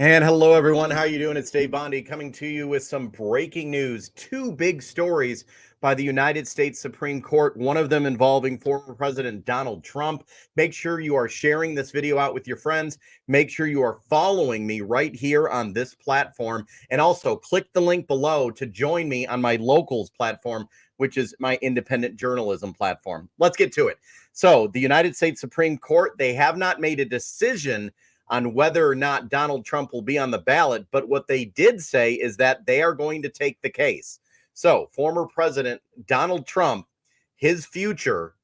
And hello, everyone. How are you doing? It's Dave Bondy coming to you with some breaking news. Two big stories by the United States Supreme Court, one of them involving former President Donald Trump. Make sure you are sharing this video out with your friends. Make sure you are following me right here on this platform. And also click the link below to join me on my locals platform, which is my independent journalism platform. Let's get to it. So the United States Supreme Court, they have not made a decision on whether or not Donald Trump will be on the ballot. But what they did say is that they are going to take the case. So, former President Donald Trump, his future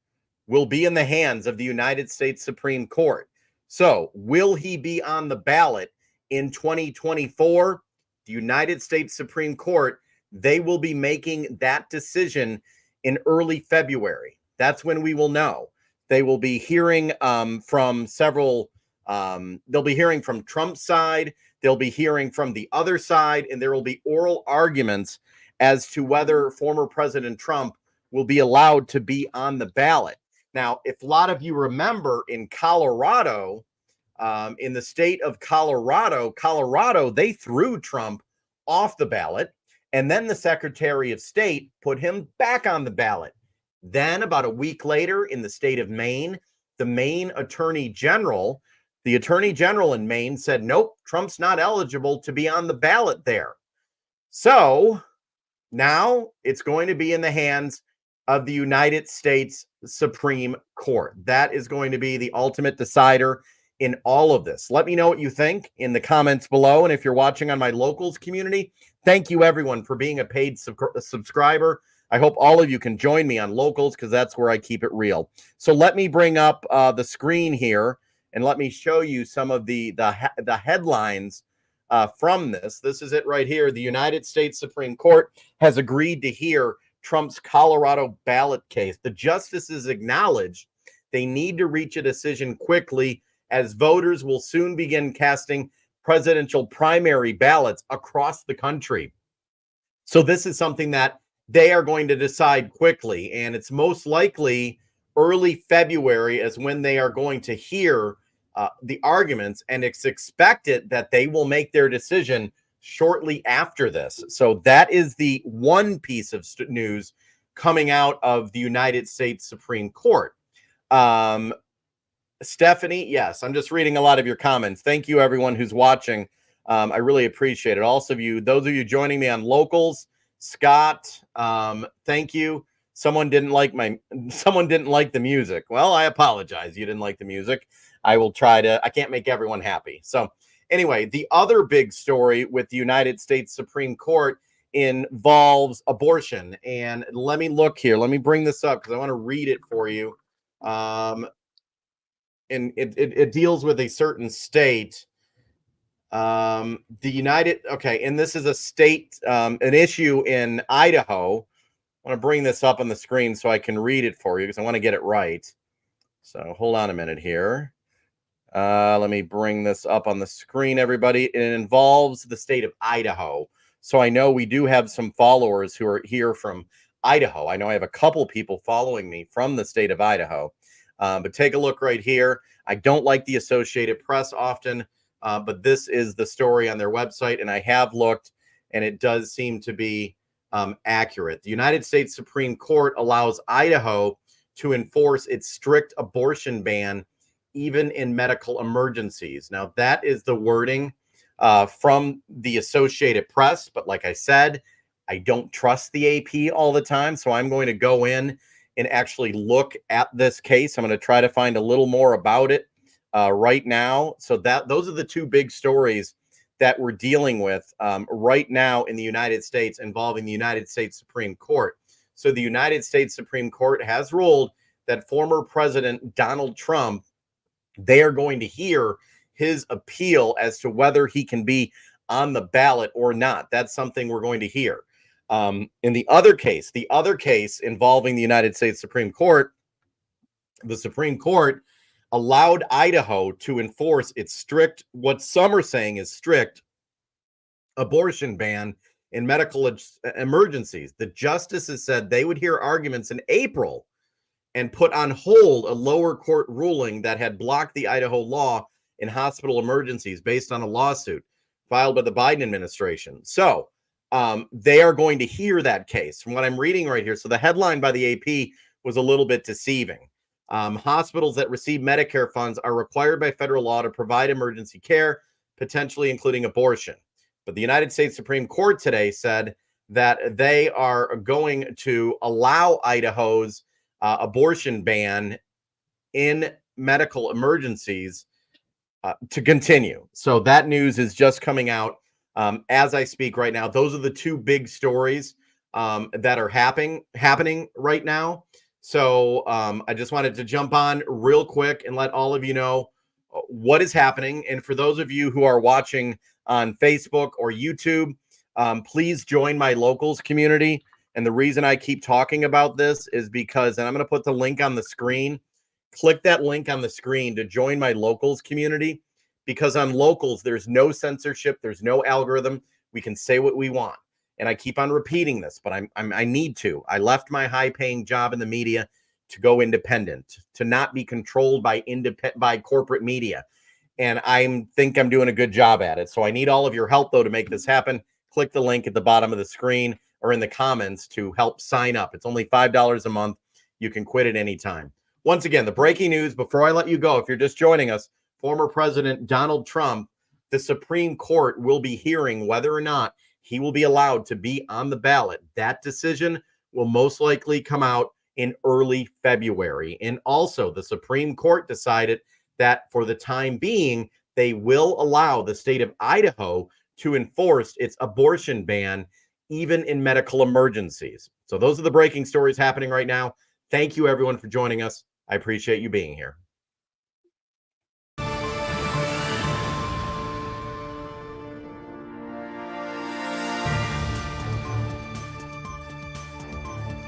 will be in the hands of the United States Supreme Court. So, will he be on the ballot in 2024? The United States Supreme Court, they will be making that decision in early February. That's when we will know. They will be hearing from several they'll be hearing from Trump's side. They'll be hearing from the other side, and there will be oral arguments as to whether former President Trump will be allowed to be on the ballot. Now, if a lot of you remember in Colorado, in the state of Colorado, they threw Trump off the ballot, and then the Secretary of State put him back on the ballot. Then, about a week later, in the state of Maine, the Maine Attorney General in Maine said, nope, Trump's not eligible to be on the ballot there. So now it's going to be in the hands of the United States Supreme Court. That is going to be the ultimate decider in all of this. Let me know what you think in the comments below. And if you're watching on my locals community, thank you everyone for being a paid subscriber. I hope all of you can join me on locals because that's where I keep it real. So let me bring up the screen here and let me show you some of the headlines from this. This is it right here. The United States Supreme Court has agreed to hear Trump's Colorado ballot case. The justices acknowledged they need to reach a decision quickly as voters will soon begin casting presidential primary ballots across the country. So this is something that they are going to decide quickly, and it's most likely early February is when they are going to hear the arguments, and it's expected that they will make their decision shortly after this. So that is the one piece of news coming out of the United States Supreme Court. Stephanie, yes, I'm just reading a lot of your comments. Thank you, everyone who's watching. I really appreciate it. Also, those of you joining me on locals, Scott, thank you. Someone didn't like the music. Well, I apologize. You didn't like the music. I can't make everyone happy. So anyway, the other big story with the United States Supreme Court involves abortion. And let me look here. Let me bring this up because I want to read it for you. And it deals with a certain state. And this is a state, an issue in Idaho. I want to bring this up on the screen so I can read it for you because I want to get it right. So hold on a minute here. Let me bring this up on the screen, everybody. It involves the state of Idaho. So I know we do have some followers who are here from Idaho. I know I have a couple people following me from the state of Idaho. But take a look right here. I don't like the Associated Press often, but this is the story on their website, and I have looked, and it does seem to be accurate. The United States Supreme Court allows Idaho to enforce its strict abortion ban even in medical emergencies. Now, that is the wording from the Associated Press, but like I said, I don't trust the AP all the time, so I'm going to go in and actually look at this case. I'm going to try to find a little more about it right now. So those are the two big stories that we're dealing with right now in the United States involving the United States Supreme Court. So the United States Supreme Court has ruled that former President Donald Trump, they are going to hear his appeal as to whether he can be on the ballot or not. That's something we're going to hear. In the other case involving the United States Supreme Court, the Supreme Court allowed Idaho to enforce its strict, what some are saying is strict, abortion ban in medical emergencies. The justices said they would hear arguments in April and put on hold a lower court ruling that had blocked the Idaho law in hospital emergencies based on a lawsuit. filed by the Biden administration. So they are going to hear that case from what I'm reading right here. So the headline by the AP was a little bit deceiving. Hospitals that receive Medicare funds are required by federal law to provide emergency care, potentially including abortion. But the United States Supreme Court today said that they are going to allow Idaho's abortion ban in medical emergencies to continue. So that news is just coming out as I speak right now. Those are the two big stories that are happening right now. So I just wanted to jump on real quick and let all of you know what is happening. And for those of you who are watching on Facebook or YouTube, please join my locals community. And the reason I keep talking about this is because, and I'm going to put the link on the screen. Click that link on the screen to join my locals community, because on locals, there's no censorship. There's no algorithm. We can say what we want. And I keep on repeating this, but I need to. I left my high-paying job in the media to go independent, to not be controlled by corporate media. And I think I'm doing a good job at it. So I need all of your help, though, to make this happen. Click the link at the bottom of the screen or in the comments to help sign up. It's only $5 a month. You can quit at any time. Once again, the breaking news before I let you go, if you're just joining us, former President Donald Trump, the Supreme Court will be hearing whether or not he will be allowed to be on the ballot. That decision will most likely come out in early February. And also, the Supreme Court decided that for the time being, they will allow the state of Idaho to enforce its abortion ban, even in medical emergencies. So those are the breaking stories happening right now. Thank you, everyone, for joining us. I appreciate you being here.